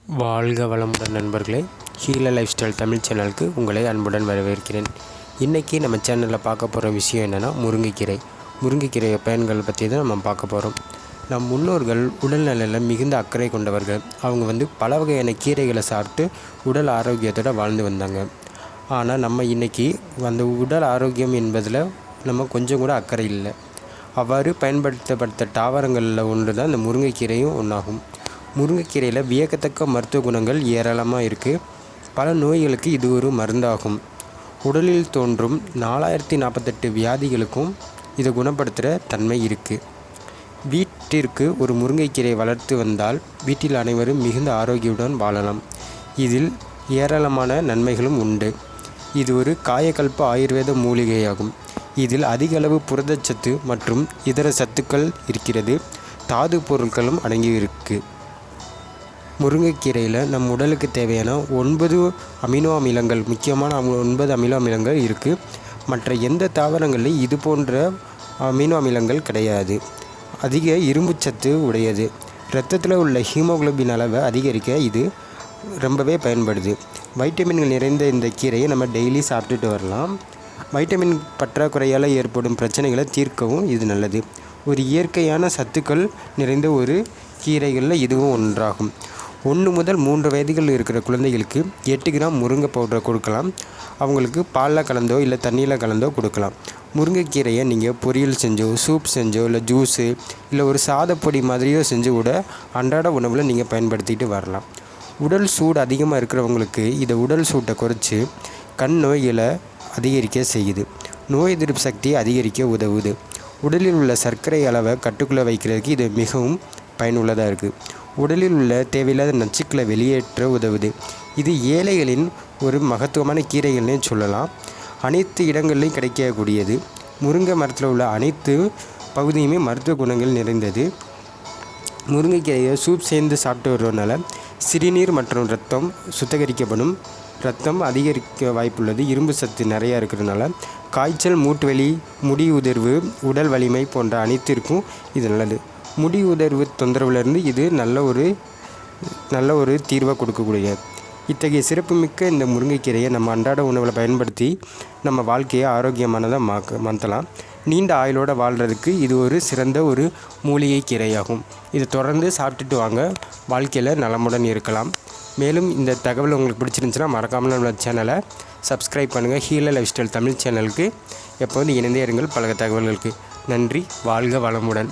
வாழ்க வளமுடன் நண்பர்களே, ஹீல லைஃப் ஸ்டைல் தமிழ் சேனலுக்கு உங்களை அன்புடன் வரவேற்கிறேன். இன்றைக்கி நம்ம சேனலில் பார்க்க போகிற விஷயம் என்னென்னா முருங்கைக்கீரை பயன்கள் பற்றி தான் நம்ம பார்க்க போகிறோம். நம் முன்னோர்கள் உடல்நலையில் மிகுந்த அக்கறை கொண்டவர்கள். அவங்க பல வகையான கீரைகளை சாப்பிட்டு உடல் ஆரோக்கியத்தோடு வாழ்ந்து வந்தாங்க. ஆனால் நம்ம இன்றைக்கி அந்த உடல் ஆரோக்கியம் என்பதில் நம்ம கொஞ்சம் கூட அக்கறை இல்லை. அவ்வாறு பயன்படுத்தப்பட்ட தாவரங்களில் ஒன்று தான் இந்த முருங்கைக்கீரையும் ஒன்றாகும். முருங்கைக்கீரையில் வியக்கத்தக்க மருத்துவ குணங்கள் ஏராளமாக இருக்குது. பல நோய்களுக்கு இது ஒரு மருந்தாகும். உடலில் தோன்றும் 4048 வியாதிகளுக்கும் இதை குணப்படுத்துகிற தன்மை இருக்குது. வீட்டிற்கு ஒரு முருங்கைக்கீரை வளர்த்து வந்தால் வீட்டில் அனைவரும் மிகுந்த ஆரோக்கியத்துடன் வாழலாம். இதில் ஏராளமான நன்மைகளும் உண்டு. இது ஒரு காயகல்ப ஆயுர்வேத மூலிகையாகும். இதில் அதிக அளவு புரதச்சத்து மற்றும் இதர சத்துக்கள் இருக்கிறது. தாது பொருட்களும் அடங்கியிருக்கு. முருங்கைக்கீரையில் நம் உடலுக்கு தேவையான 9 அமினோ அமிலங்கள், முக்கியமான 9 அமினோ அமிலங்கள் இருக்குது. மற்ற எந்த தாவரங்களிலும் இது போன்ற அமினோ அமிலங்கள் கிடையாது. அதிக இரும்புச்சத்து உடையது. இரத்தத்தில் உள்ள ஹீமோகுளோபின் அளவை அதிகரிக்க இது ரொம்பவே பயன்படுது. வைட்டமின்கள் நிறைந்த இந்த கீரையை நம்ம டெய்லி சாப்பிட்டுட்டு வரலாம். வைட்டமின் பற்றாக்குறையால் ஏற்படும் பிரச்சனைகளை தீர்க்கவும் இது நல்லது. ஒரு இயற்கையான சத்துக்கள் நிறைந்த ஒரு கீரைகளில் இதுவும் ஒன்றாகும். 1 முதல் 3 வயதுகள் இருக்கிற குழந்தைகளுக்கு 8 கிராம் முருங்கை பவுடரை கொடுக்கலாம். அவங்களுக்கு பாலில் கலந்தோ இல்லை தண்ணியில் கலந்தோ கொடுக்கலாம். முருங்கைக்கீரையை நீங்கள் பொரியல் செஞ்சோ, சூப் செஞ்சோ, இல்லை ஜூஸு, இல்லை ஒரு சாதப்பொடி மாதிரியோ செஞ்சு கூட அன்றாட உணவில் நீங்கள் பயன்படுத்திட்டு வரலாம். உடல் சூடு அதிகமாக இருக்கிறவங்களுக்கு இதை உடல் சூட்டை குறைச்சி கண் நோய்களை அதிகரிக்க செய்யுது. நோய் எதிர்ப்பு சக்தியை அதிகரிக்க உதவுது. உடலில் உள்ள சர்க்கரை அளவை கட்டுக்குள்ளே வைக்கிறதுக்கு இது மிகவும் பயனுள்ளதாக இருக்குது. உடலில் உள்ள தேவையில்லாத நச்சுக்களை வெளியேற்ற உதவுது. இது ஏழைகளின் ஒரு மகத்துவமான கீரைகள்னே சொல்லலாம். அனைத்து இடங்கள்லையும் கிடைக்கக்கூடியது. முருங்கை மரத்தில் உள்ள அனைத்து பகுதியுமே மருத்துவ குணங்கள் நிறைந்தது. முருங்கைக்கீரையை சூப் சேர்ந்து சாப்பிட்டு வருவதனால சிறுநீர் மற்றும் இரத்தம் சுத்திகரிக்கப்படும். இரத்தம் அதிகரிக்க வாய்ப்புள்ளது. இரும்பு சத்து நிறையா இருக்கிறதுனால காய்ச்சல், மூட்டு வலி, முடி உதிர்வு, உடல் வலிமை போன்ற அனைத்திற்கும் இது நல்லது. முடி உதிர்வு தொந்தரவுலேருந்து இது நல்ல ஒரு தீர்வாக கொடுக்கக்கூடிய இத்தகைய சிறப்புமிக்க இந்த முருங்கைக்கீரையை நம்ம அன்றாட உணவில் பயன்படுத்தி நம்ம வாழ்க்கையை ஆரோக்கியமானதாக மாற்றலாம். நீண்ட ஆயுளோடு வாழ்கிறதுக்கு இது ஒரு சிறந்த ஒரு மூலிகை கீரையாகும். இதை தொடர்ந்து சாப்பிட்டுட்டு வாங்க, வாழ்க்கையில் நலமுடன் இருக்கலாம். மேலும் இந்த தகவல் உங்களுக்கு பிடிச்சிருந்துச்சுன்னா மறக்காமல் நம்ம சேனலை சப்ஸ்கிரைப் பண்ணுங்கள். ஹீல லைஃப் ஸ்டைல் தமிழ் சேனலுக்கு எப்போதும் இணைந்தே இருங்கள் பல தகவல்களுக்கு. நன்றி. வாழ்க வளமுடன்.